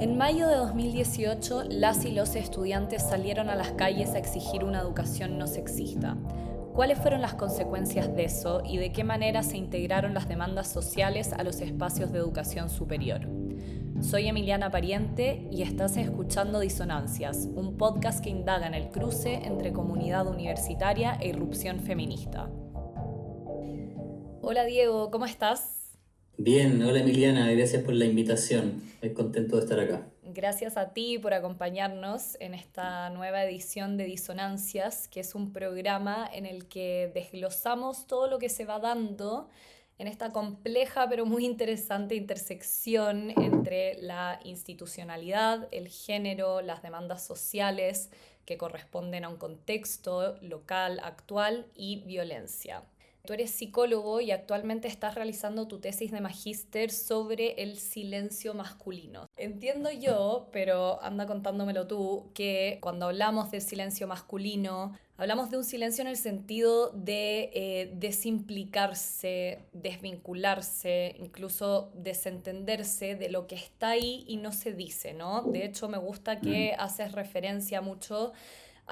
En mayo de 2018, las y los estudiantes salieron a las calles a exigir una educación no sexista. ¿Cuáles fueron las consecuencias de eso y de qué manera se integraron las demandas sociales a los espacios de educación superior? Soy Emiliana Pariente y estás escuchando Disonancias, un podcast que indaga en el cruce entre comunidad universitaria e irrupción feminista. Hola Diego, ¿cómo estás? Bien, hola Emiliana, gracias por la invitación. Estoy contento de estar acá. Gracias a ti por acompañarnos en esta nueva edición de Disonancias, que es un programa en el que desglosamos todo lo que se va dando en esta compleja pero muy interesante intersección entre la institucionalidad, el género, las demandas sociales que corresponden a un contexto local, actual y violencia. Tú eres psicólogo y actualmente estás realizando tu tesis de magíster sobre el silencio masculino. Entiendo yo, pero anda contándomelo tú, que cuando hablamos del silencio masculino, hablamos de un silencio en el sentido de desimplicarse, desvincularse, incluso desentenderse de lo que está ahí y no se dice, ¿no? De hecho, me gusta que haces referencia mucho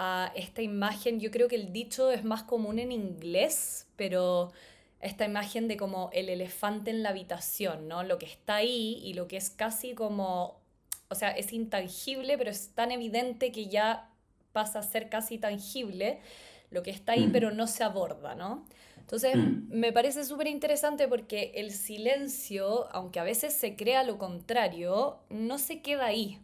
a esta imagen. Yo creo que el dicho es más común en inglés, pero esta imagen de como el elefante en la habitación, ¿no? Lo que está ahí y lo que es casi como, o sea, es intangible, pero es tan evidente que ya pasa a ser casi tangible, lo que está ahí, pero Mm, no se aborda, ¿no? Entonces, mm, me parece súper interesante porque el silencio, aunque a veces se crea lo contrario, no se queda ahí.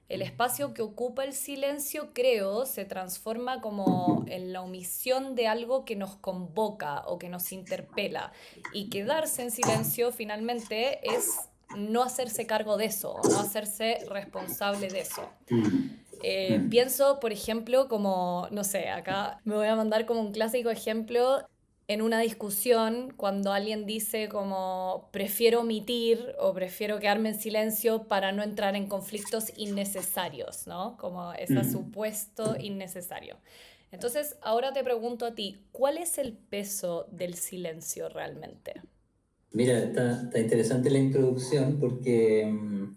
El espacio que ocupa el silencio, creo, se transforma como en la omisión de algo que nos convoca o que nos interpela. Y quedarse en silencio finalmente es no hacerse cargo de eso, o no hacerse responsable de eso. mm, mm. Pienso, por ejemplo, como, no sé, acá me voy a mandar como un clásico ejemplo en una discusión cuando alguien dice como prefiero omitir o prefiero quedarme en silencio para no entrar en conflictos innecesarios, ¿no? Como ese Mm. supuesto innecesario. Entonces, ahora te pregunto a ti, ¿cuál es el peso del silencio realmente? Mira, está interesante la introducción porque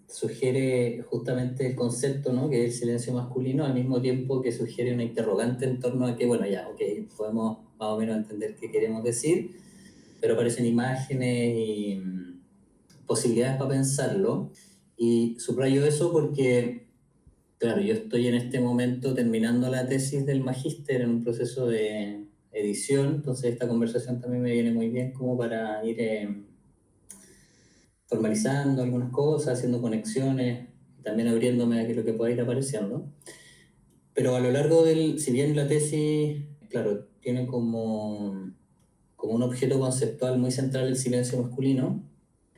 sugiere justamente el concepto, ¿no? Que es el silencio masculino, al mismo tiempo que sugiere una interrogante en torno a que, bueno, ya, ok, podemos más o menos entender qué queremos decir, pero aparecen imágenes y posibilidades para pensarlo. Y subrayo eso porque claro, yo estoy en este momento terminando la tesis del magíster en un proceso de edición, entonces esta conversación también me viene muy bien como para ir formalizando algunas cosas, haciendo conexiones, también abriéndome a que lo que pueda ir apareciendo. Pero a lo largo del, si bien la tesis, claro, tiene como un objeto conceptual muy central el silencio masculino,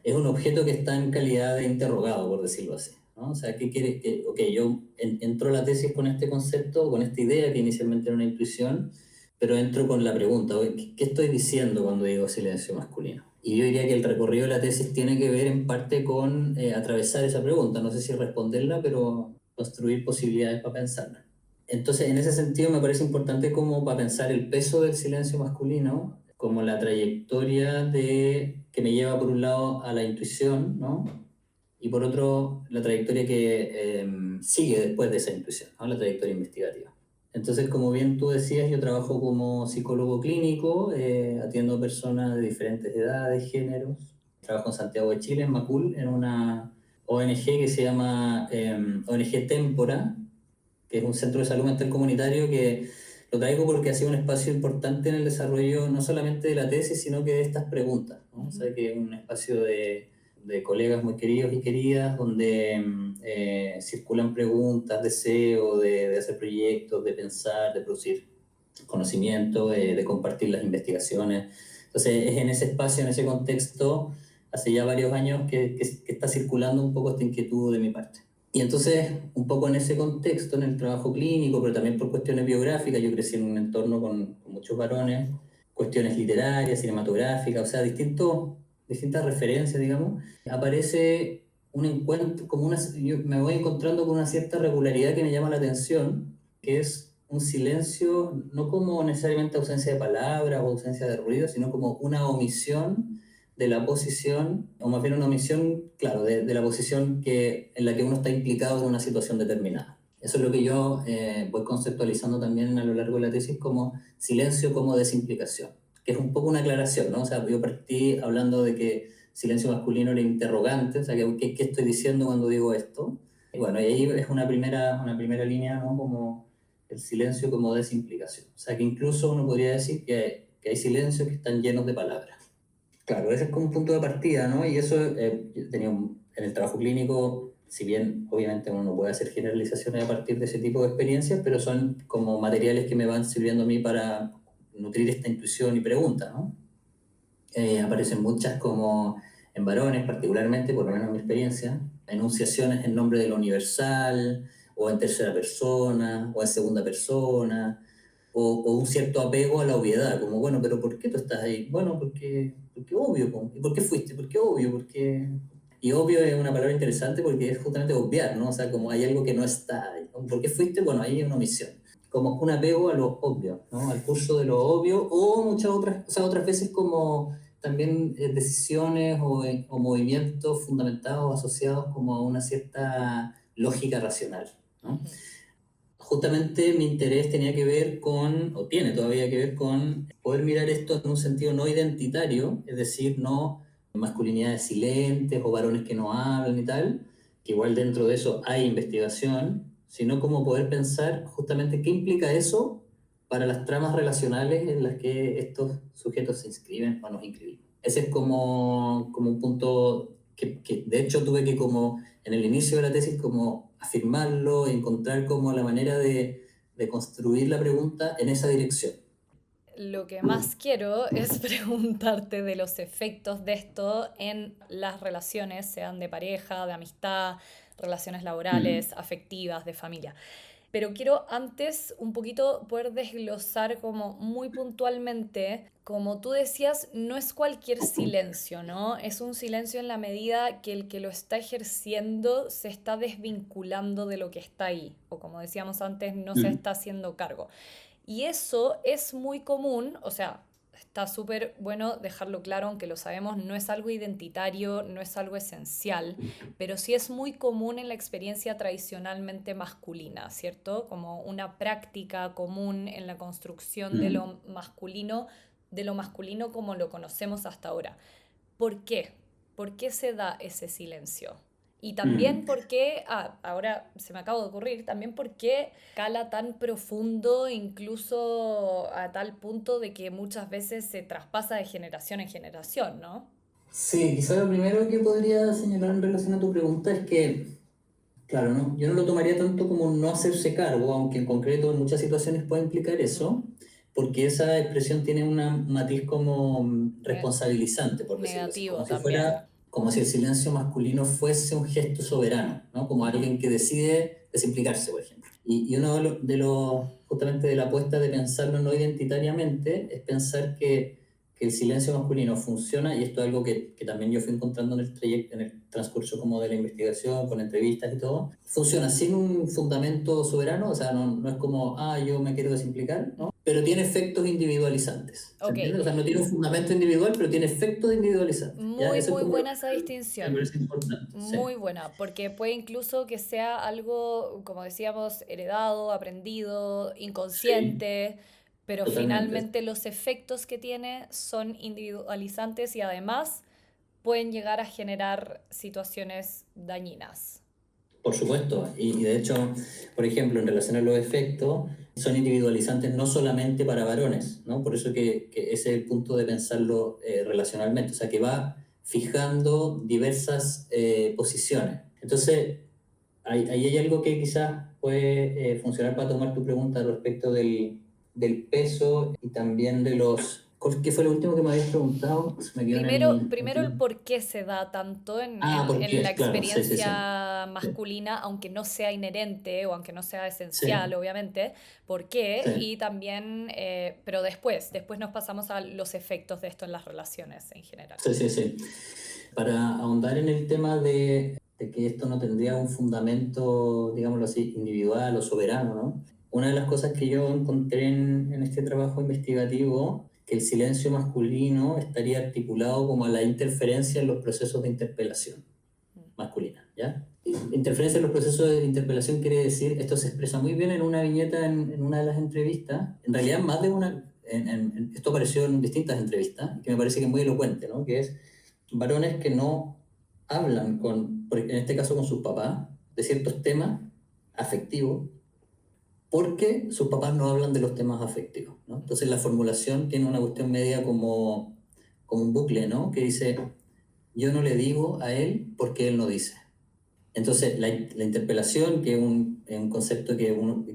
es un objeto que está en calidad de interrogado, por decirlo así, ¿no? O sea, ¿qué quiere? Ok, yo entro a la tesis con este concepto, con esta idea que inicialmente era una intuición, pero entro con la pregunta, oye, ¿qué estoy diciendo cuando digo silencio masculino? Y yo diría que el recorrido de la tesis tiene que ver en parte con atravesar esa pregunta, no sé si responderla, pero construir posibilidades para pensarla. Entonces, en ese sentido, me parece importante como para pensar el peso del silencio masculino, como la trayectoria de, que me lleva por un lado a la intuición, ¿no? Y por otro, la trayectoria que sigue después de esa intuición, ¿no? La trayectoria investigativa. Entonces, como bien tú decías, yo trabajo como psicólogo clínico, atiendo personas de diferentes edades, géneros. Trabajo en Santiago de Chile, en Macul, en una ONG que se llama ONG Témpora, que es un centro de salud mental comunitario que lo traigo porque ha sido un espacio importante en el desarrollo no solamente de la tesis, sino que de estas preguntas, ¿no? O sea, que es un espacio de colegas muy queridos y queridas, donde circulan preguntas, deseos de hacer proyectos, de pensar, de producir conocimiento, de compartir las investigaciones. Entonces, es en ese espacio, en ese contexto, hace ya varios años que está circulando un poco esta inquietud de mi parte. Y entonces, un poco en ese contexto, en el trabajo clínico, pero también por cuestiones biográficas, yo crecí en un entorno con muchos varones, cuestiones literarias, cinematográficas, o sea, distintas referencias, digamos, aparece un encuentro, como una, yo me voy encontrando con una cierta regularidad que me llama la atención, que es un silencio, no como necesariamente ausencia de palabras o ausencia de ruido, sino como una omisión de la posición, o más bien una omisión, claro, de la posición en la que uno está implicado en una situación determinada. Eso es lo que yo voy conceptualizando también a lo largo de la tesis como silencio como desimplicación, que es un poco una aclaración, ¿no? O sea, yo partí hablando de que silencio masculino era interrogante, o sea, ¿qué estoy diciendo cuando digo esto? Y bueno, y ahí es una primera línea, ¿no? Como el silencio como desimplicación. O sea, que incluso uno podría decir que hay silencios que están llenos de palabras. Claro, ese es como un punto de partida, ¿no? Y eso yo tenía en el trabajo clínico, si bien obviamente uno no puede hacer generalizaciones a partir de ese tipo de experiencias, pero son como materiales que me van sirviendo a mí para nutrir esta intuición y pregunta, ¿no? Aparecen muchas como en varones, particularmente, por lo menos en mi experiencia, enunciaciones en nombre de lo universal, o en tercera persona, o en segunda persona, o un cierto apego a la obviedad, como, bueno, pero ¿por qué tú estás ahí? Bueno, porque obvio, ¿y por qué fuiste? Porque obvio, porque... Y obvio es una palabra interesante porque es justamente obviar, ¿no? O sea, como hay algo que no está ahí. ¿Por qué fuiste? Bueno, ahí hay una omisión. Como un apego a lo obvio, ¿no? Al curso de lo obvio, o muchas otras, o sea, otras veces como también decisiones o movimientos fundamentados, asociados como a una cierta lógica racional, ¿no? Ujú. Justamente mi interés tenía que ver con, o tiene todavía que ver con, poder mirar esto en un sentido no identitario, es decir, no masculinidades silentes o varones que no hablan y tal, que igual dentro de eso hay investigación, sino como poder pensar justamente qué implica eso para las tramas relacionales en las que estos sujetos se inscriben o nos inscribimos. Ese es como un punto que de hecho tuve que como en el inicio de la tesis como afirmarlo, encontrar como la manera de construir la pregunta en esa dirección. Lo que más quiero es preguntarte de los efectos de esto en las relaciones, sean de pareja, de amistad, relaciones Mm, laborales, afectivas, de familia. Pero quiero antes un poquito poder desglosar como muy puntualmente, como tú decías, no es cualquier silencio, ¿no? Es un silencio en la medida que el que lo está ejerciendo se está desvinculando de lo que está ahí, o como decíamos antes, no se mm, está haciendo cargo. Y eso es muy común, o sea, está súper bueno dejarlo claro, aunque lo sabemos, no es algo identitario, no es algo esencial, pero sí es muy común en la experiencia tradicionalmente masculina, ¿cierto? Como una práctica común en la construcción mm, de lo masculino como lo conocemos hasta ahora. ¿Por qué? ¿Por qué se da ese silencio? Y también mm. por qué, ahora se me acaba de ocurrir, también por qué cala tan profundo, incluso a tal punto de que muchas veces se traspasa de generación en generación, ¿no? Sí, quizá lo primero que podría señalar en relación a tu pregunta es que, claro, ¿no? Yo no lo tomaría tanto como no hacerse cargo, aunque en concreto en muchas situaciones puede implicar eso, porque esa expresión tiene una matiz como Ne- responsabilizante, por decirlo así, negativo como si también. fuera, como si el silencio masculino fuese un gesto soberano, ¿no? Como alguien que decide desimplicarse, por ejemplo. Y uno justamente de la apuesta de pensarlo no identitariamente, es pensar que el silencio masculino funciona, y esto es algo que también yo fui encontrando en el trayecto, en el transcurso como de la investigación, con entrevistas y todo, funciona sin un fundamento soberano, o sea, no es como, yo me quiero desimplicar, ¿no? Pero tiene efectos individualizantes, ¿se Ok, entiende? O sea, no tiene un fundamento individual, pero tiene efectos individualizantes, ¿ya? muy, Eso es muy como lo buena esa que me distinción. parece importante, sí, Muy buena, porque puede incluso que sea algo, como decíamos, heredado, aprendido, sí, inconsciente, pero totalmente. finalmente los efectos que tiene son individualizantes y además pueden llegar a generar situaciones dañinas. Por supuesto, y de hecho, por ejemplo, en relación a los efectos, son individualizantes no solamente para varones, ¿no? Por eso que ese es el punto de pensarlo relacionalmente, o sea, que va fijando diversas posiciones. Entonces, ahí hay algo que quizás puede funcionar para tomar tu pregunta respecto del peso y también de los... ¿Qué fue lo último que me habías preguntado? Se me quedó en Primero el el... por qué se da tanto ¿Por en la qué? Claro, sí, sí, sí. experiencia Sí, masculina, aunque no sea inherente o aunque no sea esencial, sí, obviamente, por qué, sí. y también, pero después nos pasamos a los efectos de esto en las relaciones en general. Sí, sí, sí. Para ahondar en el tema de que esto no tendría un fundamento, digámoslo así, individual o soberano, ¿no? Una de las cosas que yo encontré en este trabajo investigativo, que el silencio masculino estaría articulado como a la interferencia en los procesos de interpelación masculina, ¿ya? Interferencia en los procesos de interpelación quiere decir, esto se expresa muy bien en una viñeta en una de las entrevistas, en realidad más de una, esto apareció en distintas entrevistas, que me parece que es muy elocuente, ¿no? Que es varones que no hablan en este caso con sus papás, de ciertos temas afectivos, porque sus papás no hablan de los temas afectivos, ¿no? Entonces la formulación tiene una cuestión media como un bucle, ¿no? Que dice, yo no le digo a él porque él no dice. Entonces la interpelación, que es un concepto que bueno,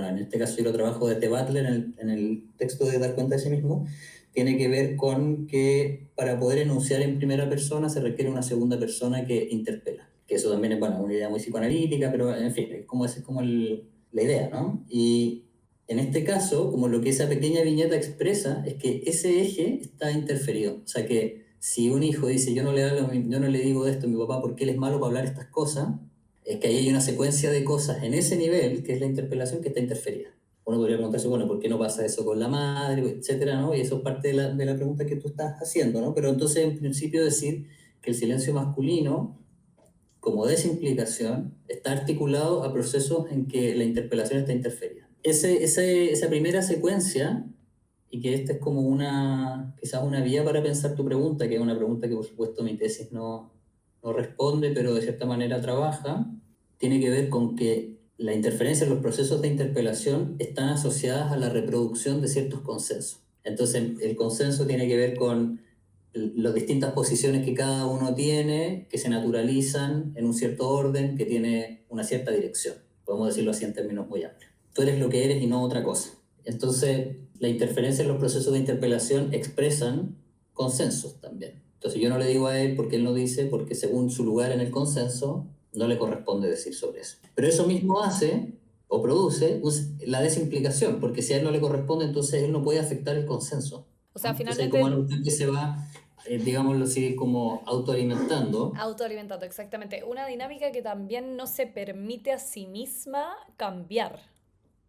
en este caso yo lo trabajo de T. Butler en el texto de Dar cuenta de sí mismo, tiene que ver con que para poder enunciar en primera persona se requiere una segunda persona que interpela. Que eso también es, bueno, una idea muy psicoanalítica, pero en fin, es como la idea, ¿no? Y en este caso, como lo que esa pequeña viñeta expresa es que ese eje está interferido. O sea que si un hijo dice, yo no le digo esto a mi papá porque él es malo para hablar estas cosas, es que ahí hay una secuencia de cosas en ese nivel, que es la interpelación, que está interferida. Uno podría preguntarse, bueno, ¿por qué no pasa eso con la madre, etcétera, ¿no? Y eso es parte de la pregunta que tú estás haciendo, ¿no? Pero entonces, en principio, decir que el silencio masculino, como desimplicación, está articulado a procesos en que la interpelación está interferida. Esa primera secuencia, y que esta es como quizás una vía para pensar tu pregunta, que es una pregunta que por supuesto mi tesis no responde, pero de cierta manera trabaja, tiene que ver con que la interferencia en los procesos de interpelación están asociadas a la reproducción de ciertos consensos. Entonces, el consenso tiene que ver con las distintas posiciones que cada uno tiene, que se naturalizan en un cierto orden, que tiene una cierta dirección. Podemos decirlo así en términos muy amplios. Tú eres lo que eres y no otra cosa. Entonces, la interferencia en los procesos de interpelación expresan consensos también. Entonces, yo no le digo a él porque él no dice, porque según su lugar en el consenso, no le corresponde decir sobre eso. Pero eso mismo hace o produce la desimplicación, porque si a él no le corresponde, entonces él no puede afectar el consenso, O sea, ¿no? Entonces hay como finalmente una cuestión que se va, digámoslo así, como autoalimentando. autoalimentando, exactamente. Una dinámica que también no se permite a sí misma cambiar.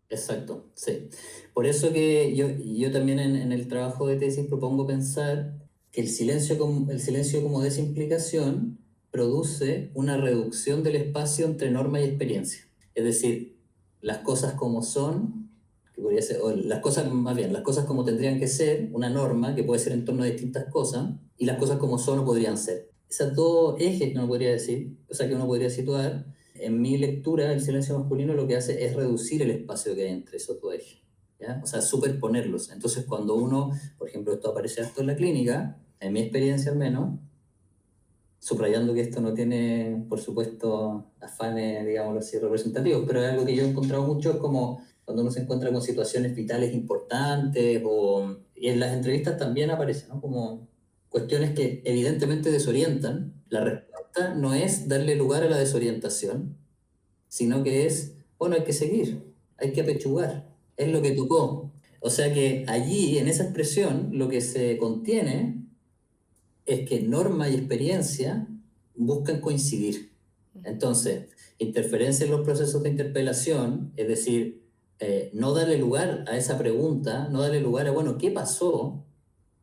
Exacto, sí. Por eso que yo también en el trabajo de tesis propongo pensar que el silencio como desimplicación produce una reducción del espacio entre norma y experiencia. Es decir, las cosas como son, que podría ser, o las cosas, más bien, las cosas como tendrían que ser, una norma que puede ser en torno a distintas cosas, y las cosas como son o podrían ser. Esos dos ejes que uno podría decir, o sea, que uno podría situar, en mi lectura, el silencio masculino lo que hace es reducir el espacio que hay entre esos dos ejes, ¿ya? O sea, superponerlos. Entonces, cuando uno, por ejemplo, esto aparece harto en la clínica, en mi experiencia al menos, subrayando que esto no tiene, por supuesto, afanes, digámoslo así, representativos, pero es algo que yo he encontrado mucho, es como cuando uno se encuentra con situaciones vitales importantes, y en las entrevistas también aparece, ¿no? Como cuestiones que evidentemente desorientan. La respuesta no es darle lugar a la desorientación, sino que es, bueno, hay que seguir, hay que apechugar, es lo que tocó. O sea que allí, en esa expresión, lo que se contiene es que norma y experiencia buscan coincidir. Entonces, interferencia en los procesos de interpelación, es decir, no darle lugar a esa pregunta, no darle lugar a, bueno, ¿qué pasó?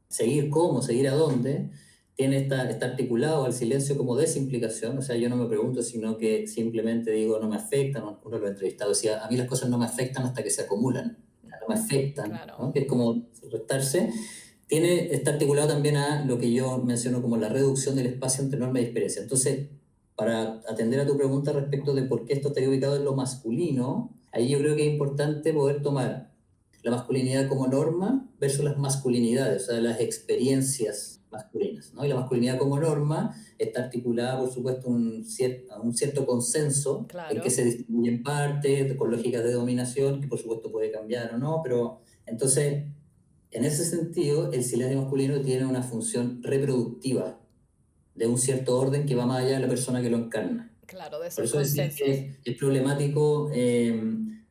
Seguir cómo, seguir a dónde, está articulado al silencio como desimplicación, o sea, yo no me pregunto, sino que simplemente digo, no me afectan, uno lo ha entrevistado, decía, a mí las cosas no me afectan hasta que se acumulan, no me afectan, Claro. ¿no? Que es como restarse. Está articulado también a lo que yo menciono como la reducción del espacio entre norma y experiencia. Entonces, para atender a tu pregunta respecto de por qué esto estaría ubicado en lo masculino, ahí yo creo que es importante poder tomar la masculinidad como norma versus las masculinidades, o sea, las experiencias masculinas, ¿no? Y la masculinidad como norma está articulada, por supuesto, a un cierto consenso en que Claro. se distribuyen partes, con lógicas de dominación, que por supuesto puede cambiar o no, pero entonces, en ese sentido, el silencio masculino tiene una función reproductiva de un cierto orden que va más allá de la persona que lo encarna. Claro, de Por esos eso decía consensos. que es problemático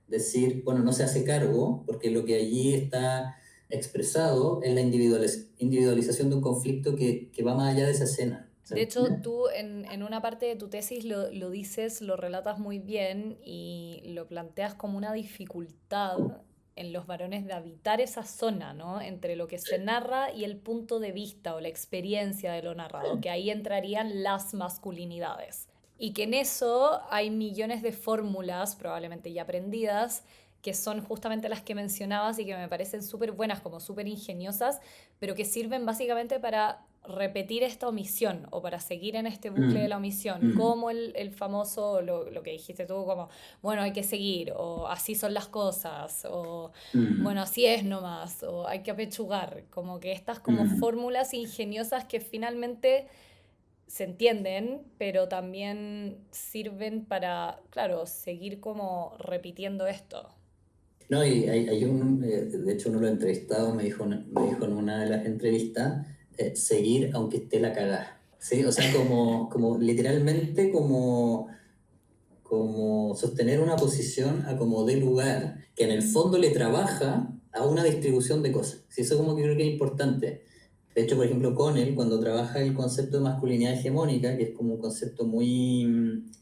decir, bueno, no se hace cargo, porque lo que allí está expresado es la individualización de un conflicto que va más allá de esa escena. ¿Se De hecho, entiende? tú en una parte de tu tesis lo dices, lo relatas muy bien y lo planteas como una dificultad en los varones de habitar esa zona, ¿no? Entre lo que se narra y el punto de vista o la experiencia de lo narrado, que ahí entrarían las masculinidades. Y que en eso hay millones de fórmulas, probablemente ya aprendidas, que son justamente las que mencionabas y que me parecen súper buenas, como súper ingeniosas, pero que sirven básicamente para repetir esta omisión o para seguir en este bucle de la Mm, omisión, mm, como el famoso, lo que dijiste tú, como, bueno, hay que seguir, o así son las cosas, o bueno, mm, así es nomás, o hay que apechugar, como que estas como mm. fórmulas ingeniosas que finalmente se entienden, pero también sirven para, claro, seguir como repitiendo esto. No, y hay de hecho uno de los entrevistados me dijo en una de las entrevistas, seguir aunque esté la cagada, ¿sí? O sea, como literalmente como sostener una posición a como de lugar, que en el fondo le trabaja a una distribución de cosas. Sí, eso como que creo que es importante. De hecho, por ejemplo, Connell, cuando trabaja el concepto de masculinidad hegemónica, que es como un concepto muy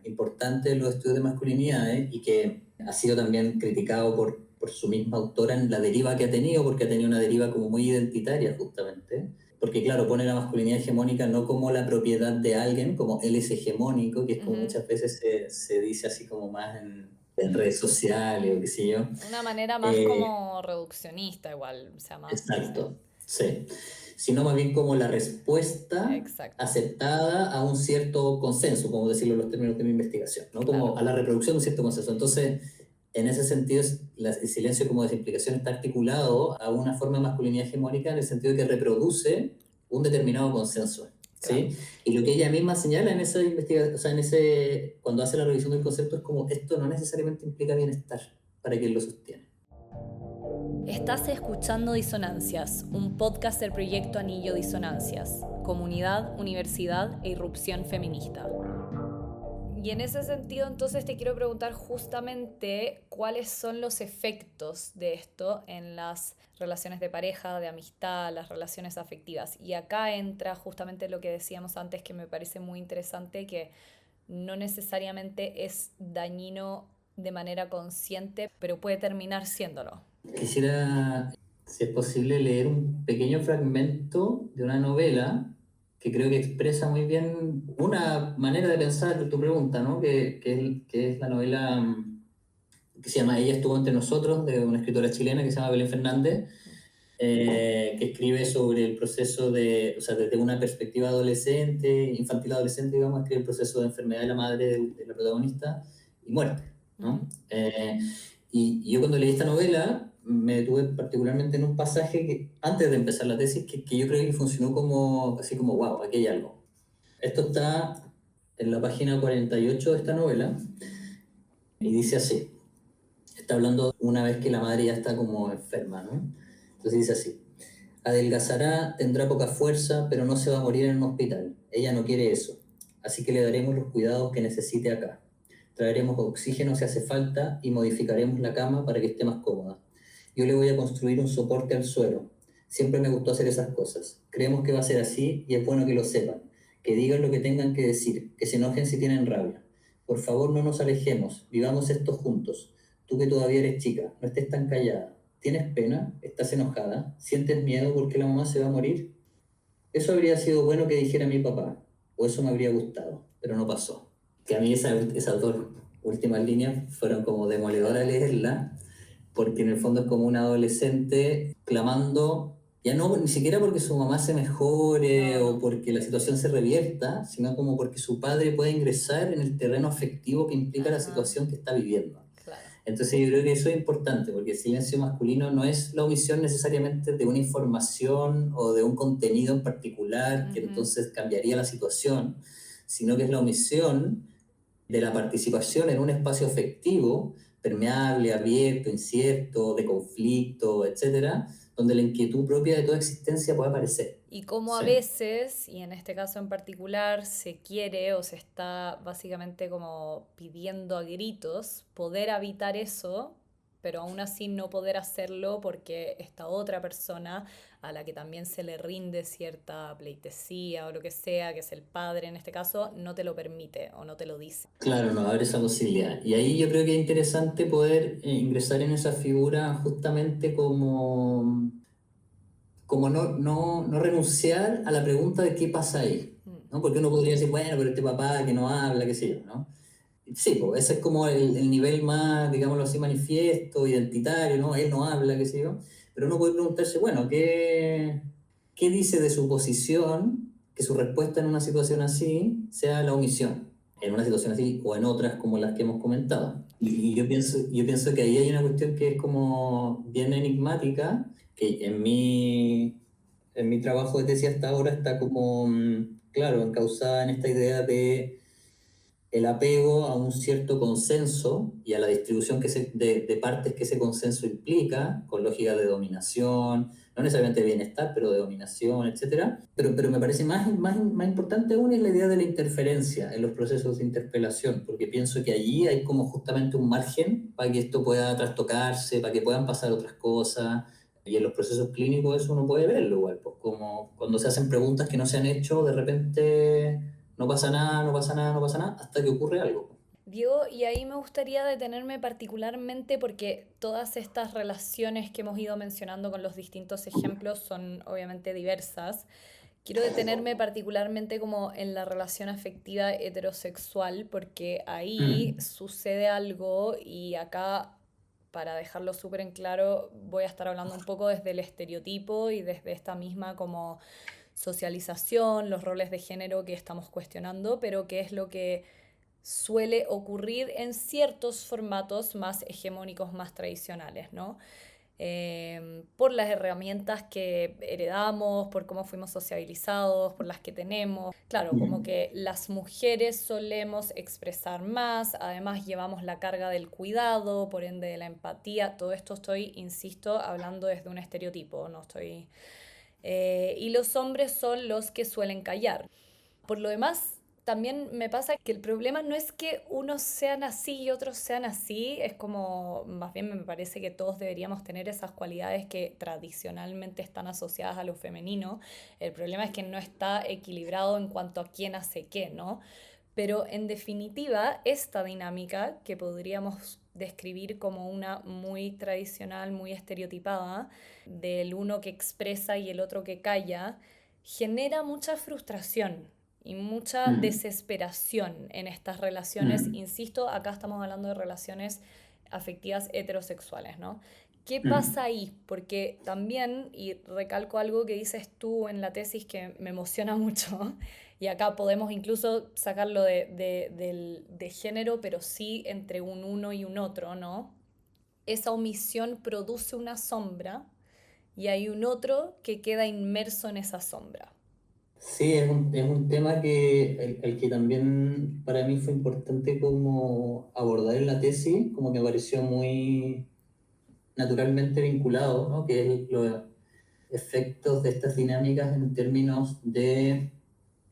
importante en los estudios de masculinidades y que ha sido también criticado por su misma autora en la deriva que ha tenido, porque ha tenido una deriva como muy identitaria justamente, porque claro, pone la masculinidad hegemónica no como la propiedad de alguien, como él es hegemónico, que es como Ujú. muchas veces se dice así como más en redes sociales o qué sé yo. Una manera más Eh, como reduccionista igual, o sea, más, sí. exacto, sí. Sino más bien como la respuesta Exacto, aceptada a un cierto consenso, como decirlo en los términos de mi investigación, ¿no? Como claro. a la reproducción de un cierto consenso. Entonces, en ese sentido, el silencio como desimplicación está articulado a una forma de masculinidad hegemónica en el sentido de que reproduce un determinado consenso, Claro. ¿sí? Y lo que ella misma señala en esa investigación, o sea, cuando hace la revisión del concepto es como esto no necesariamente implica bienestar para quien lo sostiene. Estás escuchando Disonancias, un podcast del proyecto Anillo Disonancias, comunidad, universidad e irrupción feminista. Y en ese sentido, entonces te quiero preguntar justamente cuáles son los efectos de esto en las relaciones de pareja, de amistad, las relaciones afectivas. Y acá entra justamente lo que decíamos antes, que me parece muy interesante, que no necesariamente es dañino de manera consciente, pero puede terminar siéndolo. Quisiera, si es posible, leer un pequeño fragmento de una novela que creo que expresa muy bien una manera de pensar tu pregunta, ¿no? Que es la novela que se llama Ella estuvo entre nosotros, de una escritora chilena que se llama Belén Fernández, que escribe sobre el proceso o sea, desde una perspectiva adolescente, infantil adolescente, digamos, escribe el proceso de enfermedad de la madre de la protagonista y muerte, Ujú. ¿no? Y yo cuando leí esta novela me detuve particularmente en un pasaje que, antes de empezar la tesis, que yo creo que funcionó como, así como, wow, aquí hay algo. Esto está en la página 48 de esta novela y dice así, está hablando una vez que la madre ya está como enferma, ¿no? Entonces dice así, adelgazará, tendrá poca fuerza, pero no se va a morir en un hospital. Ella no quiere eso. Así que le daremos los cuidados que necesite acá. Traeremos oxígeno si hace falta y modificaremos la cama para que esté más cómoda. Yo le voy a construir un soporte al suelo. Siempre me gustó hacer esas cosas. Creemos que va a ser así y es bueno que lo sepan. Que digan lo que tengan que decir, que se enojen si tienen rabia. Por favor, no nos alejemos, vivamos esto juntos. Tú que todavía eres chica, no estés tan callada. ¿Tienes pena? ¿Estás enojada? ¿Sientes miedo porque la mamá se va a morir? Eso habría sido bueno que dijera mi papá, o eso me habría gustado, pero no pasó. Que a mí esas dos últimas líneas fueron como demoledoras leerla, porque en el fondo es como un adolescente clamando, ya no ni siquiera porque su mamá se mejore No, o no, porque la situación se revierta, sino como porque su padre puede ingresar en el terreno afectivo que implica la ajá, situación que está viviendo. claro. Entonces yo creo que eso es importante, porque el silencio masculino no es la omisión necesariamente de una información o de un contenido en particular que Ujú. entonces cambiaría la situación, sino que es la omisión de la participación en un espacio afectivo, permeable, abierto, incierto, de conflicto, etcétera, donde la inquietud propia de toda existencia puede aparecer. Y cómo a Sí. veces, y en este caso en particular, se quiere o se está básicamente como pidiendo a gritos poder habitar eso pero aún así no poder hacerlo porque esta otra persona a la que también se le rinde cierta pleitesía o lo que sea, que es el padre en este caso, no te lo permite o no te lo dice. Claro, no abre esa posibilidad. Y ahí yo creo que es interesante poder ingresar en esa figura justamente como no renunciar a la pregunta de qué pasa ahí, ¿no? Porque uno podría decir, bueno, pero este papá que no habla, qué sé yo, ¿no? Sí, pues ese es como el nivel más, digámoslo así, manifiesto, identitario, ¿no? Él no habla, qué sé yo. Pero uno puede preguntarse, bueno, ¿qué dice de su posición que su respuesta en una situación así sea la omisión? En una situación así o en otras como las que hemos comentado. Y yo pienso que ahí hay una cuestión que es como bien enigmática, que en mi trabajo de tesis hasta ahora está como, claro, encausada en esta idea de el apego a un cierto consenso y a la distribución de partes que ese consenso implica, con lógica de dominación, no necesariamente de bienestar, pero de dominación, etcétera. Pero me parece más importante aún es la idea de la interferencia en los procesos de interpelación, porque pienso que allí hay como justamente un margen para que esto pueda trastocarse, para que puedan pasar otras cosas. Y en los procesos clínicos eso uno puede verlo igual, pues como cuando se hacen preguntas que no se han hecho, de repente no pasa nada, no pasa nada, no pasa nada, hasta que ocurre algo. Diego, y ahí me gustaría detenerme particularmente porque todas estas relaciones que hemos ido mencionando con los distintos ejemplos son obviamente diversas. Quiero detenerme particularmente como en la relación afectiva heterosexual porque ahí Mm. sucede algo y acá, para dejarlo súper en claro, voy a estar hablando un poco desde el estereotipo y desde esta misma como socialización, los roles de género que estamos cuestionando, pero que es lo que suele ocurrir en ciertos formatos más hegemónicos, más tradicionales, ¿no? Por las herramientas que heredamos, por cómo fuimos sociabilizados, por las que tenemos. Claro, como Mm. que las mujeres solemos expresar más, además llevamos la carga del cuidado, por ende de la empatía, todo esto estoy, insisto, hablando desde un estereotipo, no estoy... y los hombres son los que suelen callar. Por lo demás, también me pasa que el problema no es que unos sean así y otros sean así, es como, más bien me parece que todos deberíamos tener esas cualidades que tradicionalmente están asociadas a lo femenino. El problema es que no está equilibrado en cuanto a quién hace qué, ¿no? Pero en definitiva, esta dinámica que podríamos describir como una muy tradicional, muy estereotipada, del uno que expresa y el otro que calla, genera mucha frustración y mucha Mm. desesperación en estas relaciones. Mm. Insisto, acá estamos hablando de relaciones afectivas heterosexuales, ¿no? ¿Qué pasa Mm. ahí? Porque también, y recalco algo que dices tú en la tesis que me emociona mucho, y acá podemos incluso sacarlo de género, pero sí entre un uno y un otro, ¿no? Esa omisión produce una sombra y hay un otro que queda inmerso en esa sombra. Sí, es un tema que el que también para mí fue importante como abordar en la tesis, como que me pareció muy naturalmente vinculado, ¿no? Que es los efectos de estas dinámicas en términos de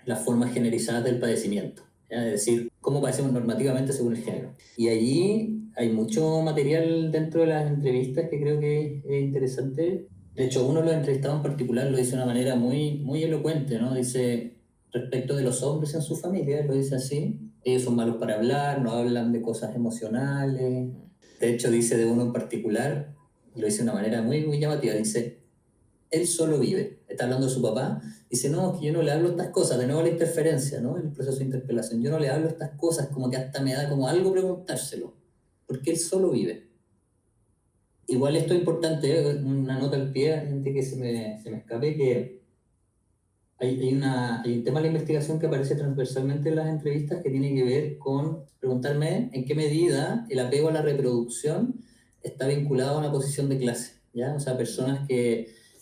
las formas generalizadas del padecimiento, ¿ya? Es decir, cómo padecemos normativamente según el género. Y allí hay mucho material dentro de las entrevistas que creo que es interesante. De hecho, uno de los entrevistados en particular lo dice de una manera muy elocuente, ¿no? Dice, respecto de los hombres en su familia, lo dice así, ellos son malos para hablar, no hablan de cosas emocionales. De hecho, dice de uno en particular, lo dice de una manera muy llamativa, dice, él solo vive. Está hablando de su papá. Dice, no, que yo no le hablo estas cosas. De nuevo la interferencia, ¿no? El proceso de interpelación. Yo no le hablo estas cosas, como que hasta me da como algo preguntárselo. Porque él solo vive. Igual esto es importante, una nota al pie, antes que se me escape, que hay un tema de la investigación que aparece transversalmente en las entrevistas que tiene que ver con preguntarme en qué medida el apego a la reproducción está vinculado a una posición de clase, ¿ya? O sea, personas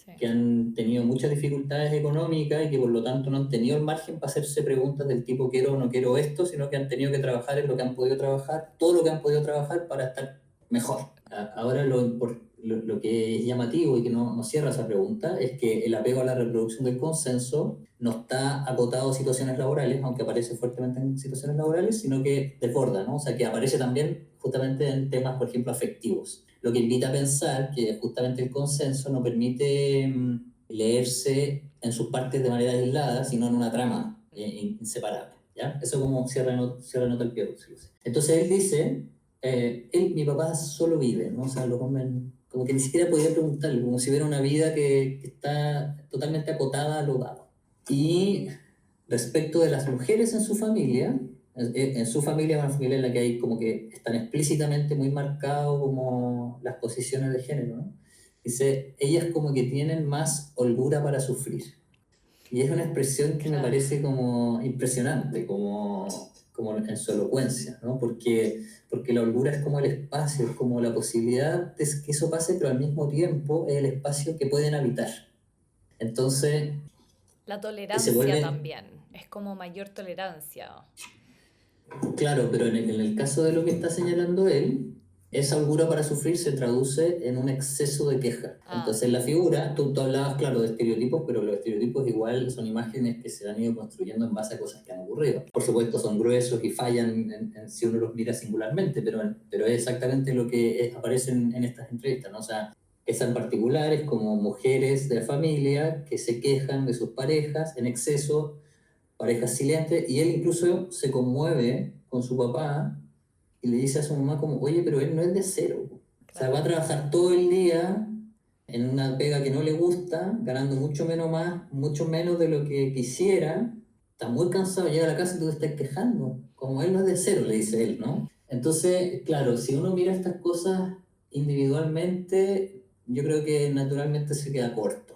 Sí. que han tenido muchas dificultades económicas y que por lo tanto no han tenido el margen para hacerse preguntas del tipo quiero o no quiero esto, sino que han tenido que trabajar en lo que han podido trabajar, todo lo que han podido trabajar para estar mejor. Ahora lo que es llamativo y que no cierra esa pregunta es que el apego a la reproducción del consenso no está acotado a situaciones laborales, aunque aparece fuertemente en situaciones laborales, sino que desborda, ¿no? O sea, que aparece también justamente en temas, por ejemplo, afectivos. lo que invita a pensar que justamente el consenso no permite leerse en sus partes de manera aislada, sino en una trama inseparable. ¿Ya? Eso como cierra nota el pie. Entonces él dice, mi papá solo vive, ¿no? O sea, lo comen, como que ni siquiera podía preguntarle, como si hubiera una vida que está totalmente acotada a lo dado. Y respecto de las mujeres en su familia, en su familia, una familia en la que hay como que están explícitamente muy marcados como las posiciones de género, ¿no? Dice, ellas como que tienen más holgura para sufrir. Y es una expresión que me Claro. parece como impresionante, como en su elocuencia, ¿no? Porque la holgura es como el espacio, es como la posibilidad de que eso pase, pero al mismo tiempo es el espacio que pueden habitar. Entonces, La se tolerancia vuelve, también, es como mayor tolerancia. claro, pero en el caso de lo que está señalando él, esa holgura para sufrir se traduce en un exceso de queja. Ah, Entonces, la figura, tú hablabas, claro, de estereotipos, pero los estereotipos igual son imágenes que se han ido construyendo en base a cosas que han ocurrido. Por supuesto, son gruesos y fallan si uno los mira singularmente, pero es exactamente lo que aparece en estas entrevistas, ¿no? O sea, esa en particular es como mujeres de la familia que se quejan de sus parejas en exceso, pareja silente, y él incluso se conmueve con su papá y le dice a su mamá como, oye, pero él no es de cero. O sea, va claro. a trabajar todo el día en una pega que no le gusta, ganando mucho menos de lo que quisiera, está muy cansado, llega a la casa y tú te estás quejando, como él no es de cero, le dice él, ¿no? Entonces, claro, si uno mira estas cosas individualmente, yo creo que naturalmente se queda corto,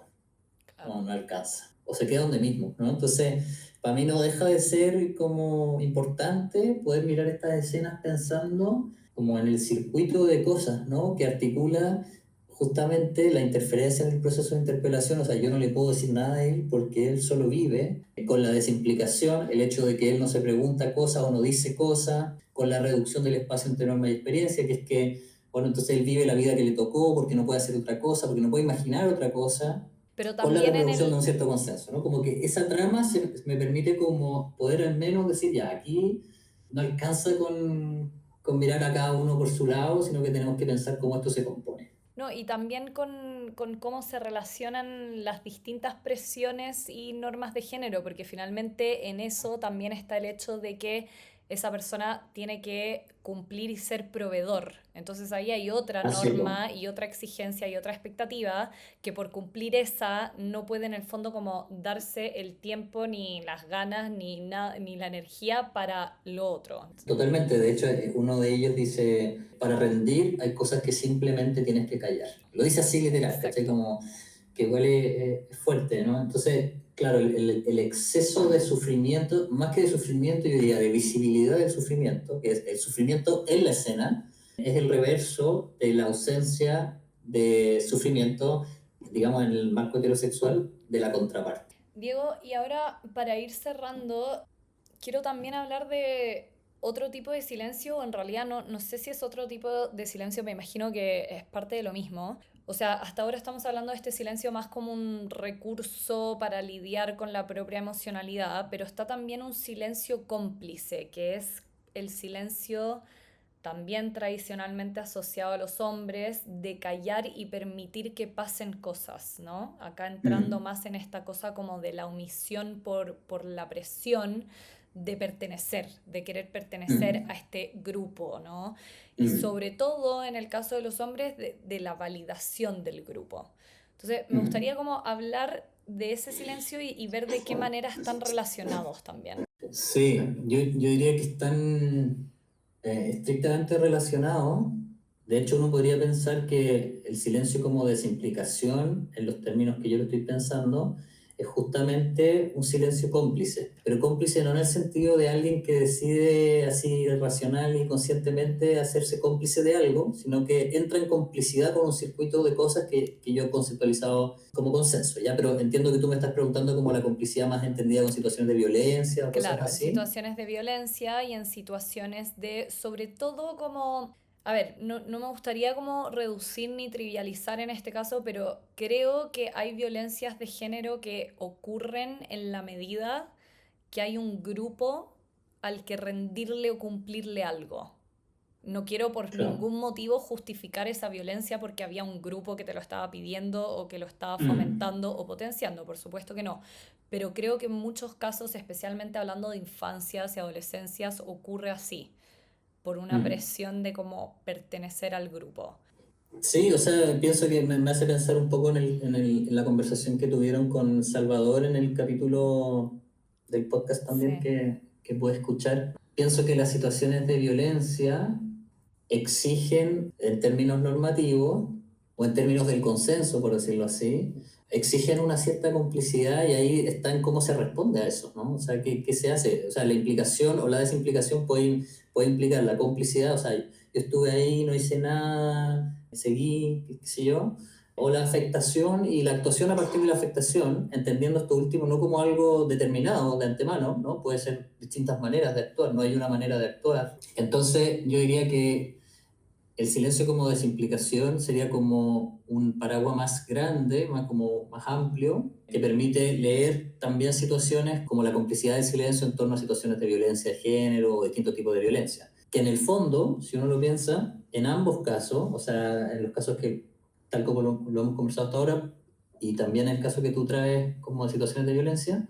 Claro. no alcanza, o se queda donde mismo, ¿no? Entonces, para mí no deja de ser como importante poder mirar estas escenas pensando como en el circuito de cosas, ¿no? Que articula justamente la interferencia en el proceso de interpelación. O sea, yo no le puedo decir nada a él porque él solo vive con la desimplicación, el hecho de que él no se pregunta cosas o no dice cosas, con la reducción del espacio entre norma y experiencia, que es que, bueno, entonces él vive la vida que le tocó porque no puede hacer otra cosa, porque no puede imaginar otra cosa, Pero con la también en reproducción de el, un cierto consenso, ¿no? Como que esa trama me permite como poder al menos decir, ya, aquí no alcanza con mirar a cada uno por su lado, sino que tenemos que pensar cómo esto se compone. no, y también con cómo se relacionan las distintas presiones y normas de género, porque finalmente en eso también está el hecho de que esa persona tiene que cumplir y ser proveedor. Entonces ahí hay otra Así es. norma y otra exigencia y otra expectativa que por cumplir esa no puede en el fondo como darse el tiempo ni las ganas ni la energía para lo otro. Totalmente, de hecho, uno de ellos dice, para rendir hay cosas que simplemente tienes que callar. Lo dice así literal, ¿cachai? Exacto. Como que huele fuerte, ¿no? Entonces, claro, el exceso de sufrimiento, más que de sufrimiento, yo diría de visibilidad del sufrimiento, que es el sufrimiento en la escena, es el reverso de la ausencia de sufrimiento, digamos, en el marco heterosexual de la contraparte. Diego, y ahora para ir cerrando, quiero también hablar de otro tipo de silencio, o en realidad no sé si es otro tipo de silencio, me imagino que es parte de lo mismo. O sea, hasta ahora estamos hablando de este silencio más como un recurso para lidiar con la propia emocionalidad, pero está también un silencio cómplice, que es el silencio también tradicionalmente asociado a los hombres, de callar y permitir que pasen cosas, ¿no? Acá entrando Mm, más en esta cosa como de la omisión por la presión de pertenecer, de querer pertenecer a mm, este grupo, ¿no? Y mm, sobre todo en el caso de los hombres, de la validación del grupo. Entonces, me gustaría mm. como hablar de ese silencio y ver de qué manera están relacionados también. Sí, yo diría que están estrictamente relacionados. De hecho, uno podría pensar que el silencio como desimplicación, en los términos que yo lo estoy pensando, es justamente un silencio cómplice, pero cómplice no en el sentido de alguien que decide así racional y conscientemente hacerse cómplice de algo, sino que entra en complicidad con un circuito de cosas que yo he conceptualizado como consenso, ¿ya? Pero entiendo que tú me estás preguntando como la complicidad más entendida con situaciones de violencia o cosas Claro, en así. situaciones de violencia y en situaciones de, sobre todo como, a ver, no me gustaría como reducir ni trivializar en este caso, pero creo que hay violencias de género que ocurren en la medida que hay un grupo al que rendirle o cumplirle algo. No quiero por Claro. ningún motivo justificar esa violencia porque había un grupo que te lo estaba pidiendo o que lo estaba Mm, fomentando o potenciando, por supuesto que no. Pero creo que en muchos casos, especialmente hablando de infancias y adolescencias, ocurre así, por una mm. presión de como pertenecer al grupo. Sí, o sea, pienso que me hace pensar un poco en la conversación que tuvieron con Salvador en el capítulo del podcast también Sí, que pude escuchar. Pienso que las situaciones de violencia exigen, en términos normativos, o en términos del consenso, por decirlo así, exigen una cierta complicidad y ahí está en cómo se responde a eso, ¿no? O sea, ¿qué se hace? O sea, la implicación o la desimplicación puede implicar la complicidad, o sea, yo estuve ahí, no hice nada, seguí, qué sé yo, o la afectación y la actuación a partir de la afectación, entendiendo esto último no como algo determinado de antemano, ¿no? Puede ser distintas maneras de actuar, no hay una manera de actuar. Entonces, yo diría que el silencio como desimplicación sería como un paraguas más grande, más amplio, que permite leer también situaciones como la complicidad del silencio en torno a situaciones de violencia de género o distintos tipos de violencia. Que en el fondo, si uno lo piensa, en ambos casos, o sea, en los casos que, tal como lo hemos conversado hasta ahora, y también en el caso que tú traes como de situaciones de violencia,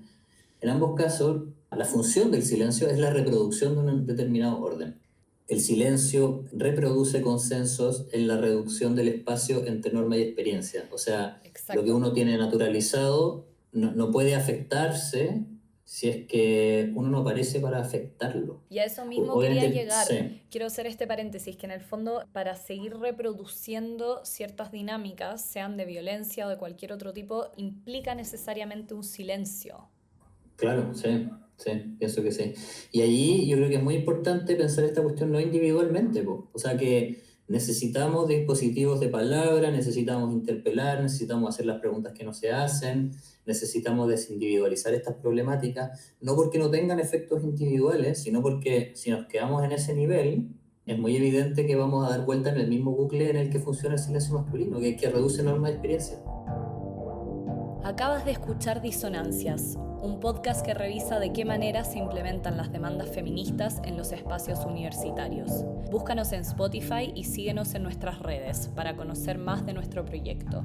en ambos casos, la función del silencio es la reproducción de un determinado orden. El silencio reproduce consensos en la reducción del espacio entre norma y experiencia. O sea, lo que exacto. uno tiene naturalizado no puede afectarse si es que uno no aparece para afectarlo. Y a eso mismo quería Obviamente, llegar. sí, Quiero hacer este paréntesis, que en el fondo para seguir reproduciendo ciertas dinámicas, sean de violencia o de cualquier otro tipo, implica necesariamente un silencio. claro, sí, sí, pienso que sí. Y allí yo creo que es muy importante pensar esta cuestión no individualmente, po. O sea que necesitamos dispositivos de palabra, necesitamos interpelar, necesitamos hacer las preguntas que no se hacen, necesitamos desindividualizar estas problemáticas, no porque no tengan efectos individuales, sino porque si nos quedamos en ese nivel, es muy evidente que vamos a dar vuelta en el mismo bucle en el que funciona el silencio masculino, que reduce normas de experiencia. Acabas de escuchar Disonancias, un podcast que revisa de qué manera se implementan las demandas feministas en los espacios universitarios. Búscanos en Spotify y síguenos en nuestras redes para conocer más de nuestro proyecto.